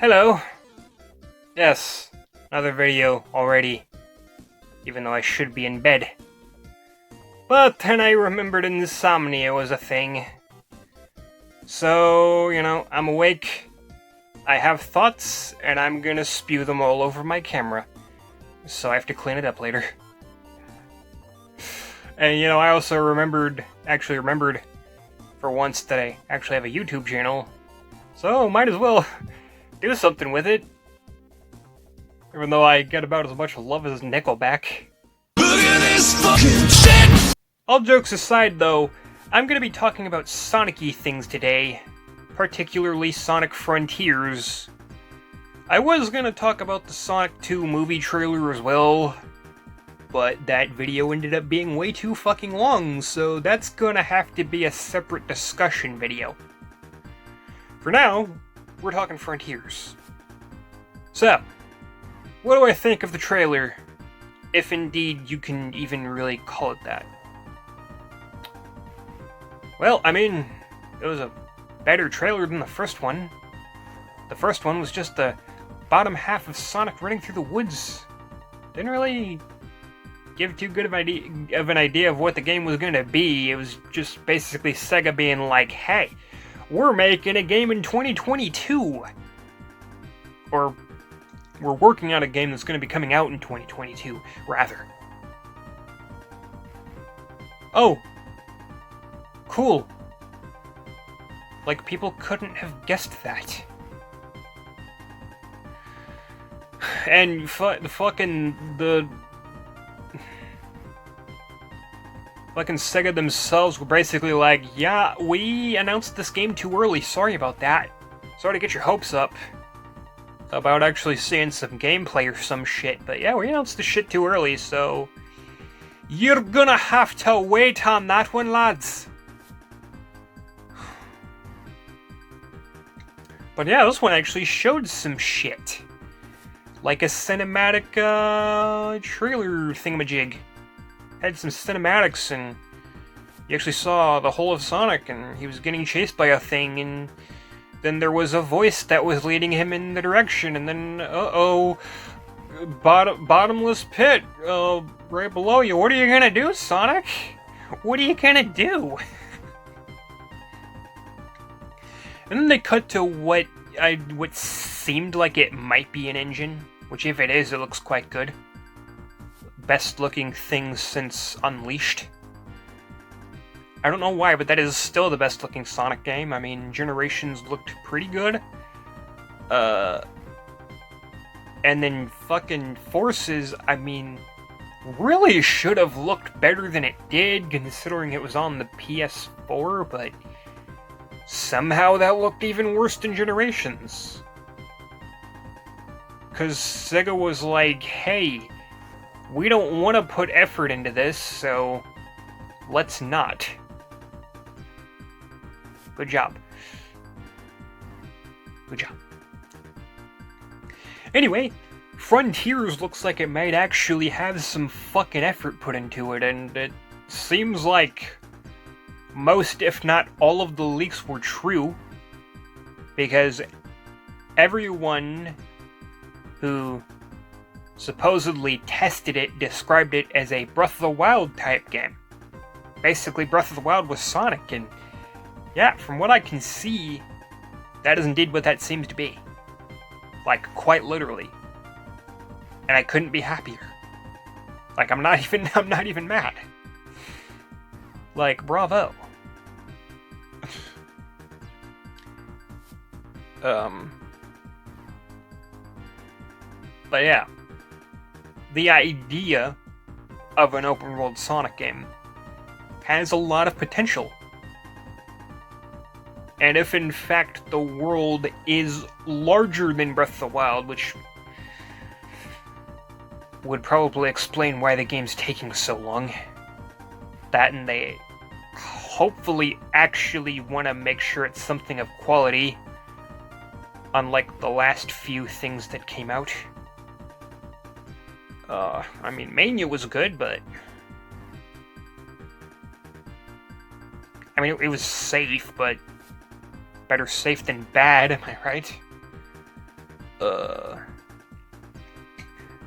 Hello. Yes, another video already, even though I should be in bed. But then I remembered insomnia was a thing. So, I'm awake, I have thoughts, and I'm gonna spew them all over my camera. So I have to clean it up later. And I also remembered for once that I actually have a YouTube channel. So might as well do something with it. Even though I get about as much love as Nickelback. Look at this fucking shit! All jokes aside though, I'm gonna be talking about Sonic-y things today. Particularly Sonic Frontiers. I was gonna talk about the Sonic 2 movie trailer as well, but that video ended up being way too fucking long, so that's gonna have to be a separate discussion video. For now, we're talking Frontiers. So, what do I think of the trailer? If indeed you can even really call it that. Well, it was a better trailer than the first one. The first one was just the bottom half of Sonic running through the woods. Didn't really give too good of an idea of what the game was going to be. It was just basically Sega being like, hey, we're making a game in 2022. Or, we're working on a game that's going to be coming out in 2022, rather. Oh. Cool. Like, people couldn't have guessed that. And fucking Sega themselves were basically like, yeah, we announced this game too early, sorry about that. Sorry to get your hopes up about actually seeing some gameplay or some shit, but yeah, we announced the shit too early, so you're gonna have to wait on that one, lads. But yeah, this one actually showed some shit. Like a cinematic, trailer thingamajig. Had some cinematics, and you actually saw the whole of Sonic, and he was getting chased by a thing, and then there was a voice that was leading him in the direction, and then, bottomless pit, right below you. What are you gonna do, Sonic? What are you gonna do? And then they cut to what seemed like it might be an engine, which if it is, it looks quite good. Best looking thing since Unleashed. I don't know why, but that is still the best looking Sonic game. Generations looked pretty good. And then fucking Forces, really should have looked better than it did, considering it was on the PS4, but somehow that looked even worse than Generations. Because Sega was like, hey, we don't want to put effort into this, so let's not. Good job. Good job. Anyway, Frontiers looks like it might actually have some fucking effort put into it, and it seems like most, if not all of the leaks were true, because everyone who supposedly tested it described it as a Breath of the Wild type game. Basically, Breath of the Wild was Sonic, and yeah, from what I can see, that is indeed what that seems to be. Like, quite literally. And I couldn't be happier. Like, I'm not even mad. Like, bravo. But yeah. The idea of an open world Sonic game has a lot of potential. And if in fact the world is larger than Breath of the Wild, which would probably explain why the game's taking so long, that and they hopefully actually want to make sure it's something of quality, unlike the last few things that came out. Mania was good, but it was safe, but better safe than bad, am I right?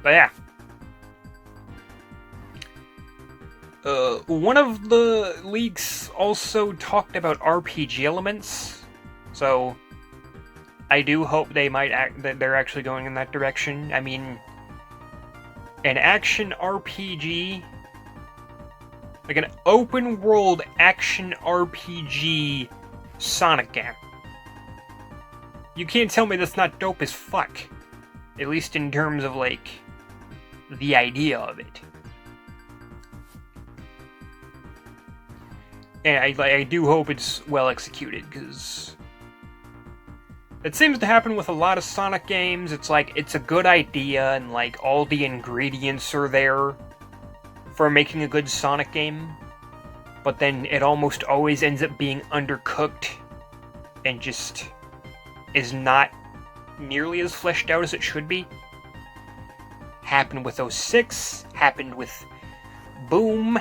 But yeah. One of the leaks also talked about RPG elements, so I do hope that they're actually going in that direction. I mean, an action RPG, like an open world action RPG Sonic game. You can't tell me that's not dope as fuck. At least in terms of, like, the idea of it. And I do hope it's well executed, because it seems to happen with a lot of Sonic games. It's like, it's a good idea, and like, all the ingredients are there for making a good Sonic game, but then it almost always ends up being undercooked, and just is not nearly as fleshed out as it should be. Happened with 06, happened with Boom,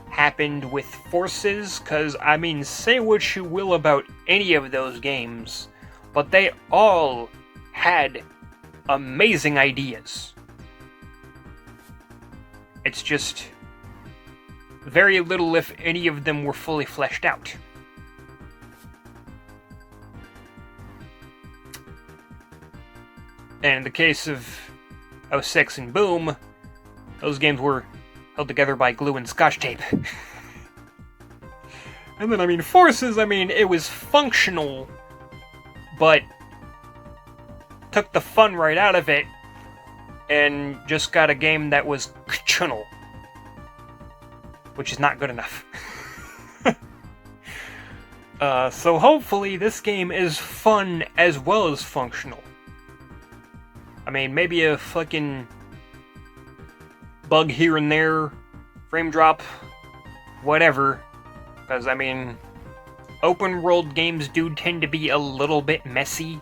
happened with Forces, because, I mean, say what you will about any of those games, but they all had amazing ideas. It's just very little, if any of them, were fully fleshed out. And in the case of 06 and Boom, those games were held together by glue and scotch tape. And then, I mean, Forces, I mean, it was functional, but took the fun right out of it, and just got a game that was channel, which is not good enough. So hopefully this game is fun as well as functional. I mean, maybe a fucking bug here and there, frame drop, whatever. Because, I mean, open world games do tend to be a little bit messy.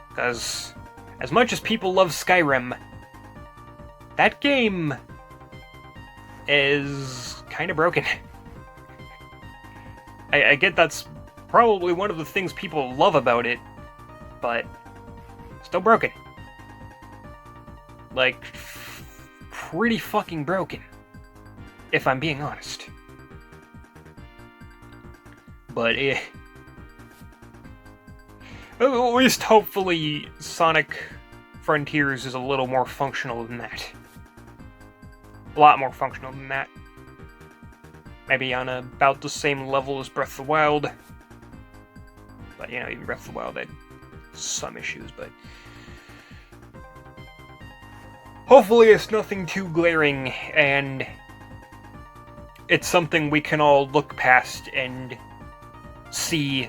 Because, as much as people love Skyrim, that game is kind of broken. I get that's probably one of the things people love about it, but still broken. Like, pretty fucking broken, if I'm being honest. But at least hopefully Sonic Frontiers is a little more functional than that. A lot more functional than that. Maybe on about the same level as Breath of the Wild. But, you know, even Breath of the Wild had some issues, but hopefully it's nothing too glaring, and it's something we can all look past and see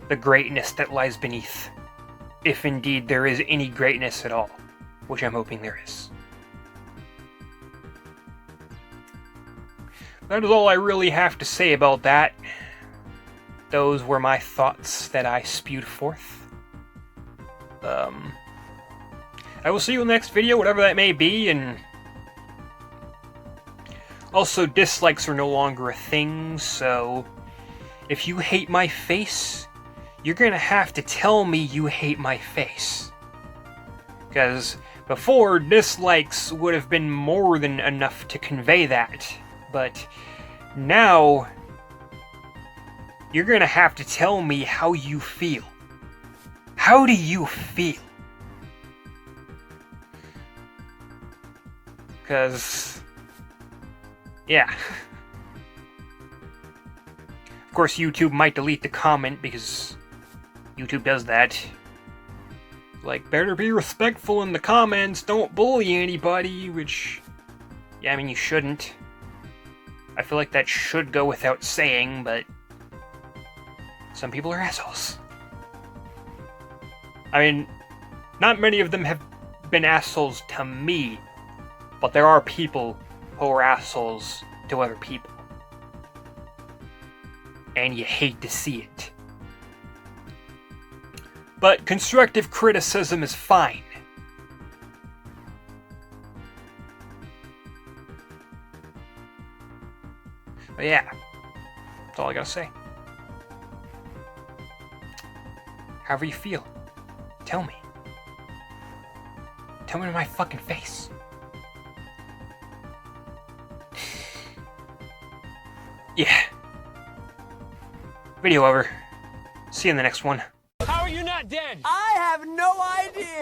the greatness that lies beneath. If indeed there is any greatness at all, which I'm hoping there is. That is all I really have to say about that. Those were my thoughts that I spewed forth. I will see you in the next video, whatever that may be, and also dislikes are no longer a thing, so if you hate my face, you're gonna have to tell me you hate my face. Because before, dislikes would have been more than enough to convey that, but now you're gonna have to tell me how you feel. How do you feel? Because, yeah. Of course, YouTube might delete the comment, because YouTube does that. Like, better be respectful in the comments, don't bully anybody, which, yeah, I mean, you shouldn't. I feel like that should go without saying, but some people are assholes. I mean, not many of them have been assholes to me, but there are people who are assholes to other people. And you hate to see it. But constructive criticism is fine. But yeah, that's all I gotta say. However you feel. Tell me. Tell me to my fucking face. Yeah. Video over. See you in the next one. How are you not dead? I have no idea!